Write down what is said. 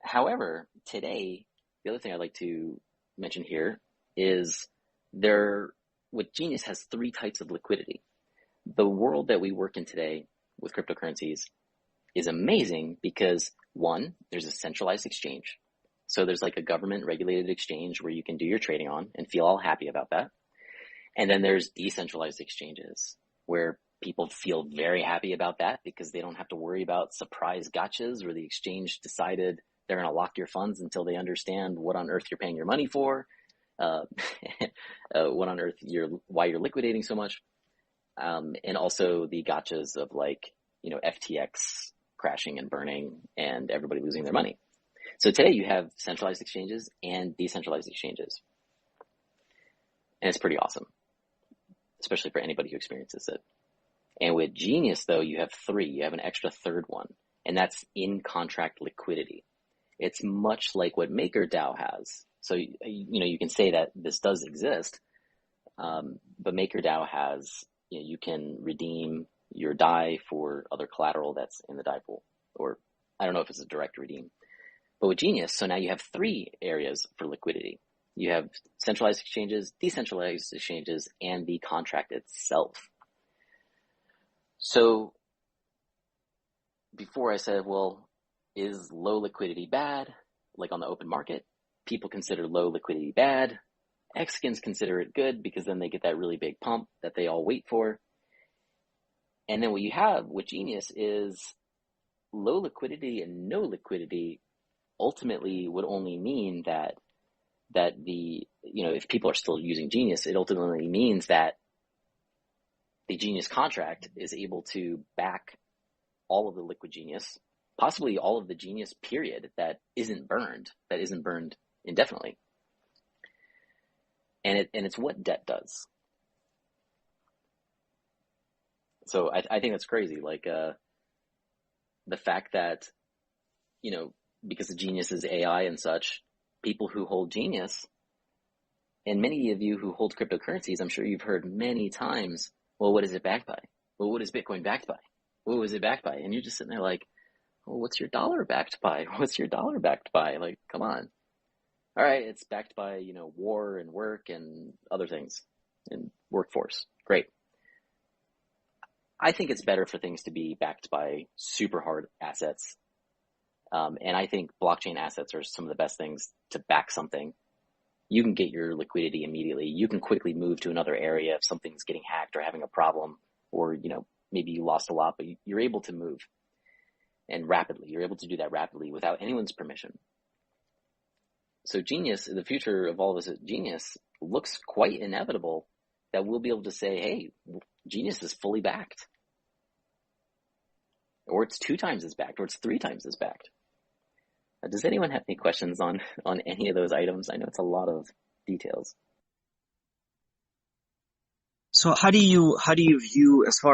However, today, the other thing I'd like to mention here is what Genius has 3 types of liquidity. The world that we work in today with cryptocurrencies is amazing because, one, there's a centralized exchange. So there's like a government regulated exchange where you can do your trading on and feel all happy about that. And then there's decentralized exchanges where people feel very happy about that because they don't have to worry about surprise gotchas where the exchange decided they're going to lock your funds until they understand what on earth you're paying your money for, what on earth why you're liquidating so much. And also the gotchas of like, FTX crashing and burning and everybody losing their money. So today you have centralized exchanges and decentralized exchanges. And it's pretty awesome, especially for anybody who experiences it. And with Genius, though, you have 3. You have an extra third one, and that's in-contract liquidity. It's much like what MakerDAO has. So, you can say that this does exist, but MakerDAO has, you can redeem your DAI for other collateral that's in the DAI pool, or I don't know if it's a direct redeem. But with Genius, so now you have 3 areas for liquidity. You have centralized exchanges, decentralized exchanges, and the contract itself. So before I said, well, is low liquidity bad? Like on the open market, people consider low liquidity bad. Mexicans consider it good because then they get that really big pump that they all wait for. And then what you have with Genius is low liquidity and no liquidity ultimately would only mean that if people are still using Genius, it ultimately means that the Genius contract is able to back all of the liquid Genius, possibly all of the Genius period that isn't burned indefinitely. And it's what debt does. So I think that's crazy. Like the fact that, because the Genius is AI and such, people who hold Genius, and many of you who hold cryptocurrencies, I'm sure you've heard many times, well, what is it backed by? Well, what is Bitcoin backed by? What was it backed by? And you're just sitting there like, well, what's your dollar backed by? What's your dollar backed by? Like, come on. All right, it's backed by, war and work and other things and workforce. Great. I think it's better for things to be backed by super hard assets. And I think blockchain assets are some of the best things to back something. You can get your liquidity immediately. You can quickly move to another area if something's getting hacked or having a problem, or, maybe you lost a lot, but you're able to move and rapidly. You're able to do that rapidly without anyone's permission. So Genius, the future of all of us at Genius looks quite inevitable that we'll be able to say, hey, Genius is fully backed. Or it's 2 times as backed, or it's 3 times as backed. Does anyone have any questions on any of those items? I know it's a lot of details. So how do you view, as far